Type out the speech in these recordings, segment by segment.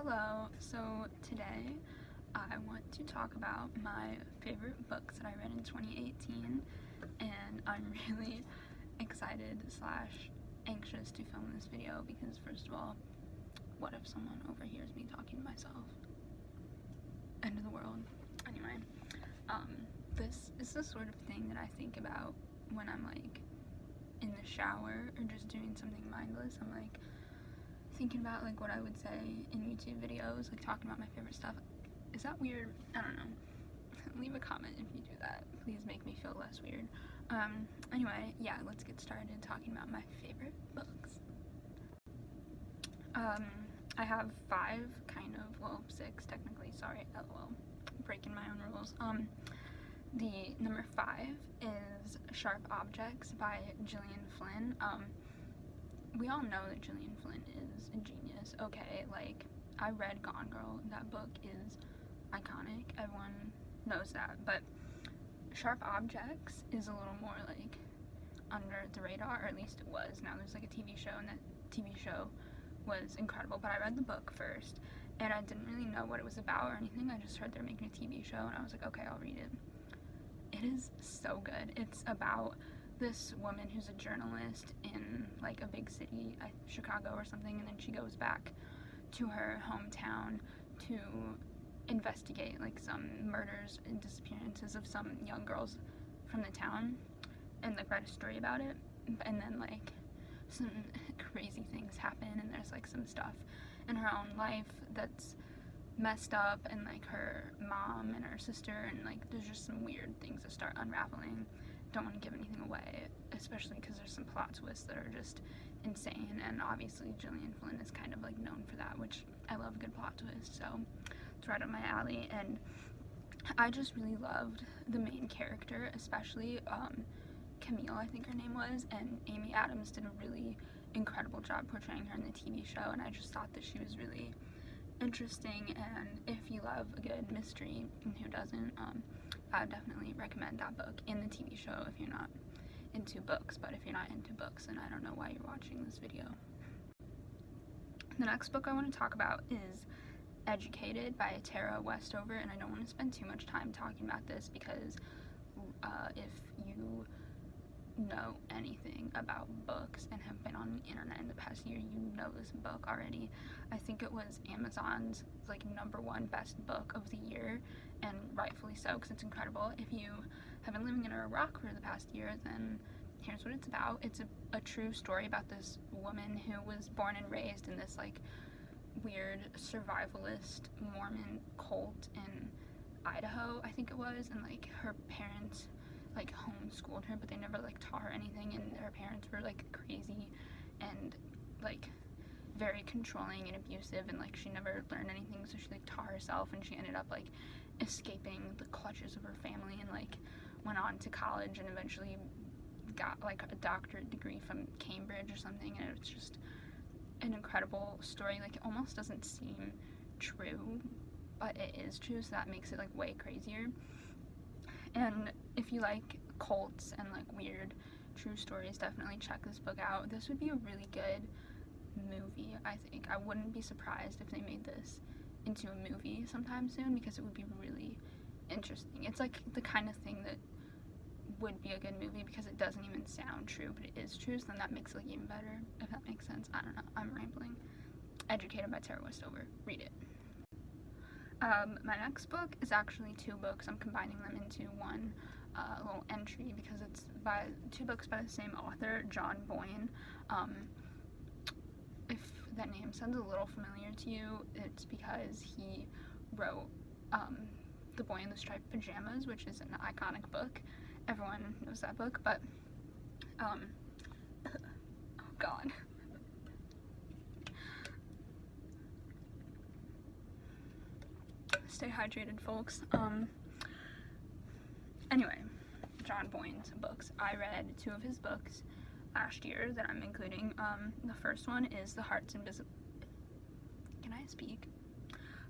Hello, so today I want to talk about my favorite books that I read in 2018, and I'm really excited slash anxious to film this video because first of all, what if someone overhears me talking to myself? End of the world. Anyway, this is the sort of thing that I think about when I'm like in the shower or just doing something mindless. I'm like thinking about like what I would say in YouTube videos, like talking about my favorite stuff. Is that weird? I don't know. Leave a comment if you do that. Please make me feel less weird. Anyway, yeah, let's get started talking about my favorite books. I have 5, kind of, well, 6 technically, sorry, lol, breaking my own rules. The number 5 is Sharp Objects by Gillian Flynn. We all know that Gillian Flynn is a genius, okay? Like, I read Gone Girl. That book is iconic. Everyone knows that. But Sharp Objects is a little more, like, under the radar, or at least it was. Now there's, like, a TV show, and that TV show was incredible. But I read the book first, and I didn't really know what it was about or anything. I just heard they're making a TV show, and I was like, okay, I'll read it. It is so good. It's about this woman who's a journalist in like a big city, Chicago or something, and then she goes back to her hometown to investigate like some murders and disappearances of some young girls from the town and like write a story about it. And then like some crazy things happen, and there's like some stuff in her own life that's messed up, and like her mom and her sister, and like there's just some weird things that start unraveling. Don't want to give anything away, especially because there's some plot twists that are just insane, and obviously Gillian Flynn is kind of like known for that, which I love a good plot twist, so it's right up my alley. And I just really loved the main character, especially Camille, I think her name was, and Amy Adams did a really incredible job portraying her in the TV show, and I just thought that she was really interesting. And if you love a good mystery, and who doesn't, I would definitely recommend that book in the TV show if you're not into books. But if you're not into books, then I don't know why you're watching this video. The next book I want to talk about is Educated by Tara Westover, and I don't want to spend too much time talking about this because if you know anything about books and have been on the internet in the past year, you know this book already. I think it was Amazon's like #1 best book of the year, and rightfully so because it's incredible. If you have been living in Iraq for the past year, then here's what it's about. It's a true story about this woman who was born and raised in this like weird survivalist Mormon cult in Idaho, I think it was, and like her parents like homeschooled her, but they never like taught her anything, and her parents were like crazy and like very controlling and abusive, and like she never learned anything, so she like taught herself, and she ended up like escaping the clutches of her family and like went on to college and eventually got like a doctorate degree from Cambridge or something. And it's just an incredible story. Like, it almost doesn't seem true, but it is true, so that makes it like way crazier. And if you like cults and like weird true stories, definitely check this book out. This would be a really good movie, I think. I wouldn't be surprised if they made this into a movie sometime soon because it would be really interesting. It's like the kind of thing that would be a good movie because it doesn't even sound true, but it is true, so then that makes it like even better, if that makes sense. I don't know, I'm rambling. Educated by Tara Westover. Read it. My next book is actually 2 books. I'm combining them into one little entry because it's by 2 books by the same author, John Boyne. If that name sounds a little familiar to you, it's because he wrote The Boy in the Striped Pajamas, which is an iconic book. Everyone knows that book, but oh god. Stay hydrated, folks. Anyway, John Boyne's books. I read 2 of his books last year that I'm including. The first one is The Heart's Invisible... Can I speak?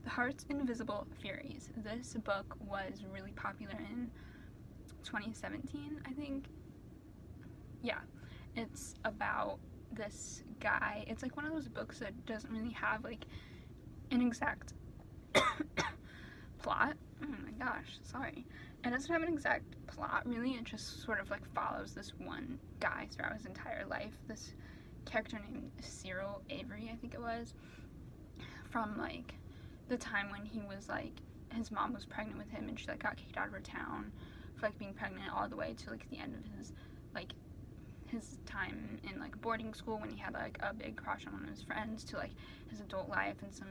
The Heart's Invisible Furies. This book was really popular in 2017, I think. Yeah. It's about this guy. It's like one of those books that doesn't really have like an exact plot. Oh my gosh, sorry. It doesn't have an exact plot, really. It just sort of like follows this one guy throughout his entire life. This character named Cyril Avery, I think it was, from like the time when he was like, his mom was pregnant with him and she like got kicked out of her town for like being pregnant, all the way to like the end of his like his time in like boarding school when he had like a big crush on one of his friends, to like his adult life and some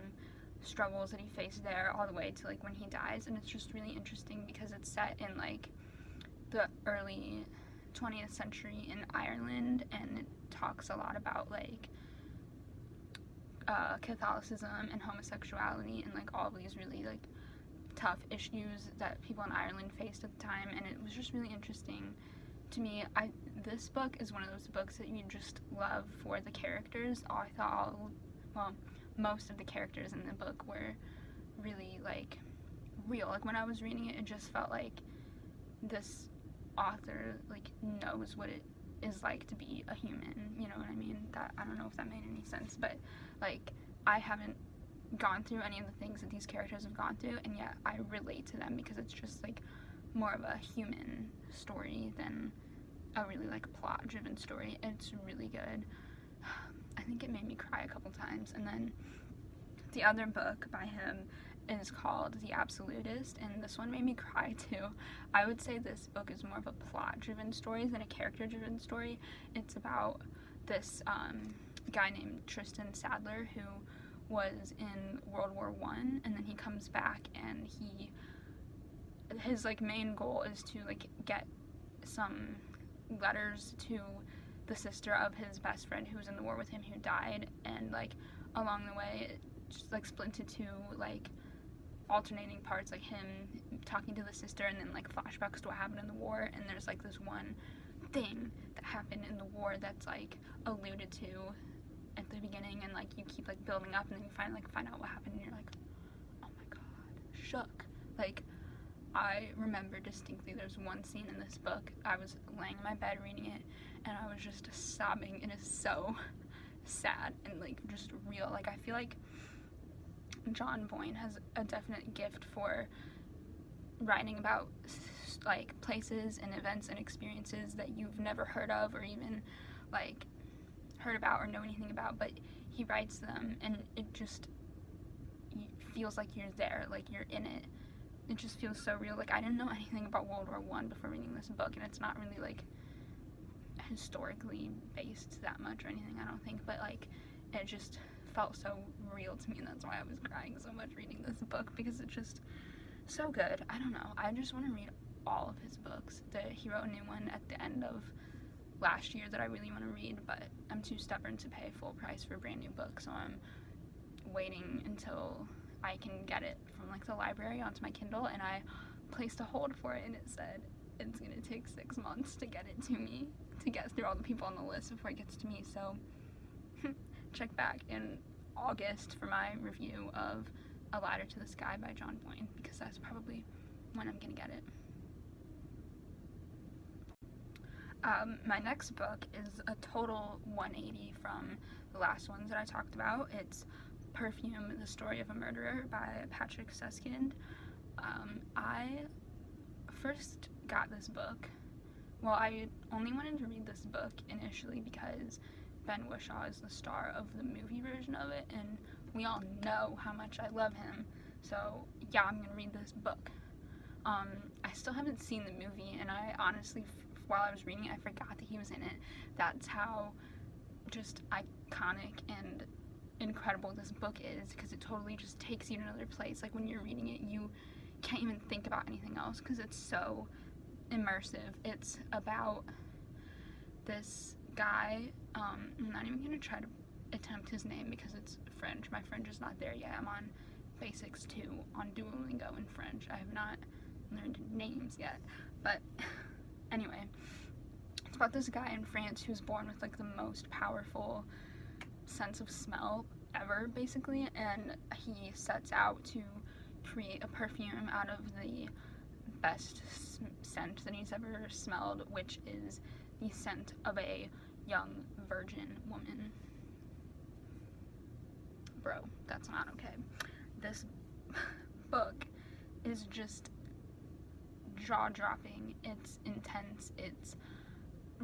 struggles that he faced there, all the way to like when he dies. And it's just really interesting because it's set in like the early 20th century in Ireland, and it talks a lot about like Catholicism and homosexuality and like all of these really like tough issues that people in Ireland faced at the time. And it was just really interesting to me. This book is one of those books that you just love for the characters. I thought most of the characters in the book were really like real. Like when I was reading it, it just felt like this author like knows what it is like to be a human, you know what I mean? That, I don't know if that made any sense, but like I haven't gone through any of the things that these characters have gone through, and yet I relate to them because it's just like more of a human story than a really like plot driven story. It's really good. I think it made me cry a couple times. And then the other book by him is called The Absolutist, and this one made me cry too. I would say this book is more of a plot driven story than a character driven story. It's about this guy named Tristan Sadler who was in World War I, and then he comes back, and his like main goal is to like get some letters to the sister of his best friend who was in the war with him, who died. And like along the way it just like split into two like alternating parts, like him talking to the sister and then like flashbacks to what happened in the war. And there's like this one thing that happened in the war that's like alluded to at the beginning, and like you keep like building up, and then you find out what happened, and you're like, oh my god, shook. Like I remember distinctly there's one scene in this book, I was laying in my bed reading it, and I was just sobbing. It is so sad and like just real. Like I feel like John Boyne has a definite gift for writing about like places and events and experiences that you've never heard of or even like heard about or know anything about, but he writes them and it just feels like you're there, like you're in it. It just feels so real. Like I didn't know anything about World War I before reading this book, and it's not really like historically based that much or anything, I don't think, but like it just felt so real to me, and that's why I was crying so much reading this book, because it's just so good. I don't know, I just want to read all of his books. He wrote a new one at the end of last year that I really want to read, but I'm too stubborn to pay full price for a brand new book, so I'm waiting until I can get it from like the library onto my Kindle. And I placed a hold for it, and it said it's gonna take 6 months to get it to me, to get through all the people on the list before it gets to me. So check back in August for my review of A Ladder to the Sky by John Boyne, because that's probably when I'm gonna get it. My next book is a total 180 from the last ones that I talked about. It's Perfume, The Story of a Murderer by Patrick Suskind. I first got this book, well, I only wanted to read this book initially because Ben Whishaw is the star of the movie version of it, and we all know how much I love him, so yeah, I'm gonna read this book. I still haven't seen the movie, and I honestly, while I was reading it, I forgot that he was in it. That's how just iconic and incredible this book is, because it totally just takes you to another place. Like when you're reading it, you can't even think about anything else because it's so immersive. It's about this guy, I'm not even going to try to attempt his name because it's French. My French is not there yet. I'm on Basics 2 on Duolingo in French. I have not learned names yet, but anyway, it's about this guy in France who's born with like the most powerful sense of smell ever, basically, and he sets out to create a perfume out of the best scent that he's ever smelled, which is the scent of a young virgin woman. Bro, that's not okay. this book is just jaw-dropping. It's intense. It's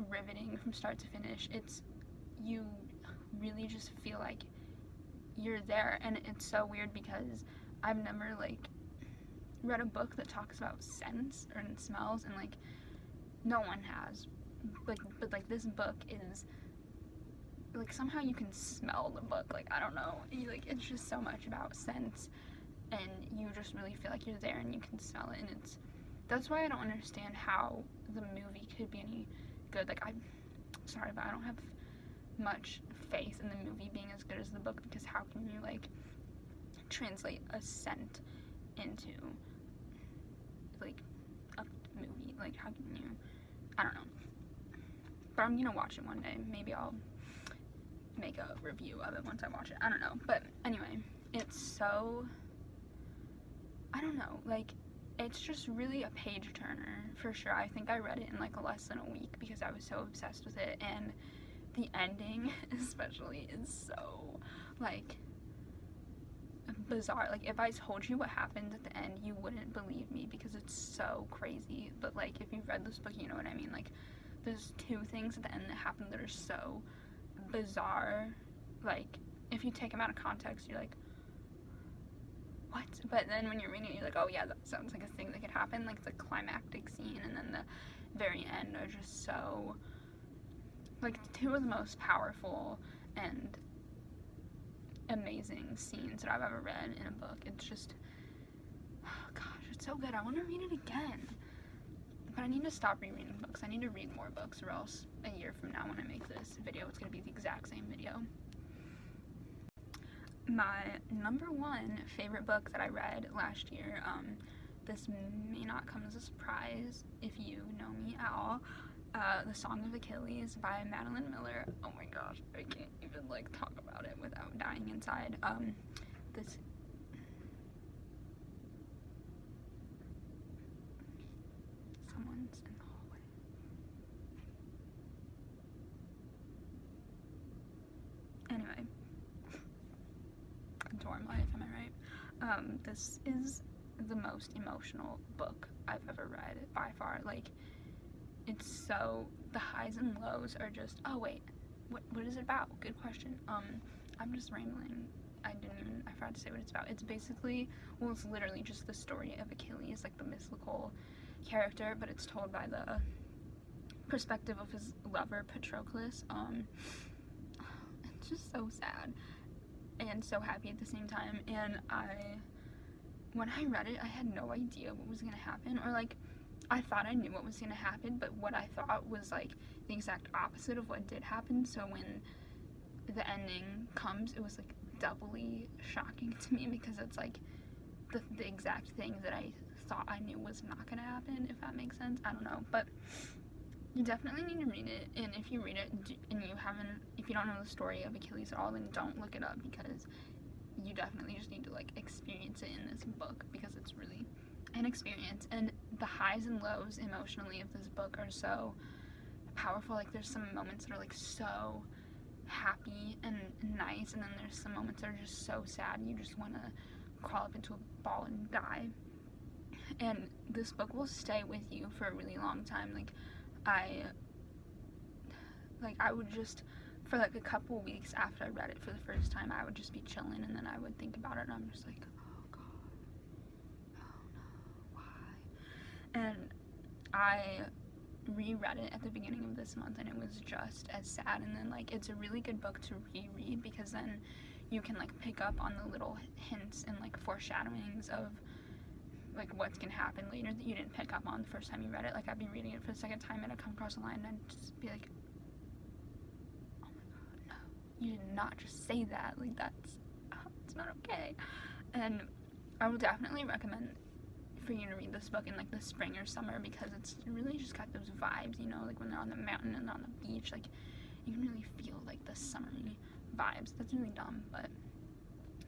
riveting from start to finish. You really just feel like you're there, and it's so weird because I've never like read a book that talks about scents or smells, and like no one has. But like this book is like somehow you can smell the book. Like I don't know. It's just so much about scents, and you just really feel like you're there and you can smell it, and that's why I don't understand how the movie could be any good. Like I'm sorry, but I don't have much faith in the movie being as good as the book, because how can you like translate a scent into like a movie? Like how can you? I don't know. But I'm gonna watch it one day. Maybe I'll make a review of it once I watch it. I don't know. But anyway, it's so, I don't know, like it's just really a page turner for sure. I think I read it in like less than a week because I was so obsessed with it, and the ending especially is so like bizarre. Like if I told you what happens at the end, you wouldn't believe me because it's so crazy. But like if you've read this book, you know what I mean. Like there's two things at the end that happen that are so bizarre. Like if you take them out of context, you're like, what? But then when you're reading it, you're like, oh yeah, that sounds like a thing that could happen. Like the climactic scene and then the very end are just so, like, two of the most powerful and amazing scenes that I've ever read in a book. It's just, oh gosh, it's so good. I want to read it again. But I need to stop rereading books. I need to read more books, or else a year from now when I make this video, it's going to be the exact same video. My number one favorite book that I read last year, this may not come as a surprise if you know me at all, The Song of Achilles by Madeline Miller. Oh my gosh, I can't even like talk about it without dying inside. This someone's in the hallway. Anyway, dorm life, am I right? This is the most emotional book I've ever read by far. Like, it's so, the highs and lows are just, oh wait, what is it about? Good question. I'm just rambling. I forgot to say what it's about. It's basically, well, it's literally just the story of Achilles, like the mythical character, but it's told by the perspective of his lover, Patroclus. It's just so sad and so happy at the same time, and when I read it, I had no idea what was gonna happen, or like, I thought I knew what was gonna happen, but what I thought was like the exact opposite of what did happen. So when the ending comes, it was like doubly shocking to me, because it's like the exact thing that I thought I knew was not gonna happen, if that makes sense. I don't know, but you definitely need to read it, and if you read it and if you don't know the story of Achilles at all, then don't look it up, because you definitely just need to like experience it in this book, because it's really an experience. And the highs and lows emotionally of this book are so powerful. Like there's some moments that are like so happy and nice, and then there's some moments that are just so sad you just want to crawl up into a ball and die. And this book will stay with you for a really long time. Like I would just, for like a couple weeks after I read it for the first time, I would just be chilling, and then I would think about it, and I'm just like, oh god, oh no, why? And I reread it at the beginning of this month, and it was just as sad. And then like, it's a really good book to reread, because then you can like pick up on the little hints and like foreshadowings of like what's gonna happen later that you didn't pick up on the first time you read it. Like I'd be reading it for the second time and I'd come across a line and I'd just be like, oh my god, no, you did not just say that. Like it's not okay. And I would definitely recommend for you to read this book in like the spring or summer, because it's really just got those vibes, you know, like when they're on the mountain and on the beach, like you can really feel like the summery vibes. That's really dumb, but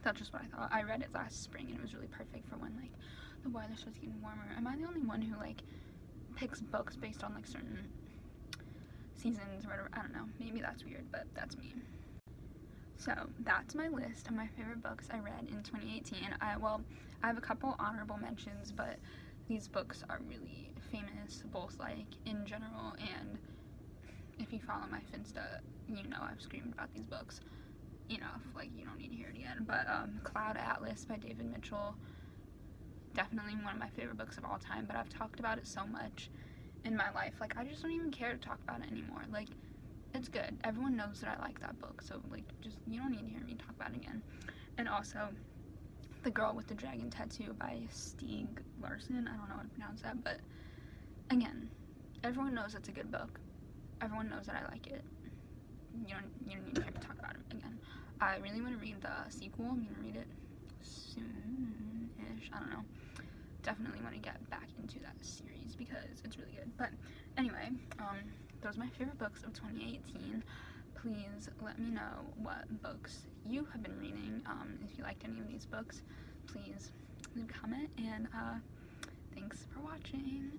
that's just what I thought. I read it last spring and it was really perfect for when like the weather starts getting warmer. Am I the only one who like picks books based on like certain seasons or whatever? I don't know. Maybe that's weird, but that's me. So that's my list of my favorite books I read in 2018. I have a couple honorable mentions, but these books are really famous, both like in general, and if you follow my Finsta, you know I've screamed about these books enough, like you don't need to hear it again. But Cloud Atlas by David Mitchell, definitely one of my favorite books of all time, but I've talked about it so much in my life, like I just don't even care to talk about it anymore. Like, it's good. Everyone knows that I like that book, so like just you don't need to hear me talk about it again. And also The Girl with the Dragon Tattoo by Stieg Larsson. I don't know how to pronounce that, but again, everyone knows it's a good book. Everyone knows that I like it. You don't need to hear me talk about it again. I really want to read the sequel. I'm gonna read it soon-ish. I don't know. Definitely want to get back into that series because it's really good. But anyway, those are my favorite books of 2018. Please let me know what books you have been reading. If you liked any of these books, please leave a comment, and thanks for watching.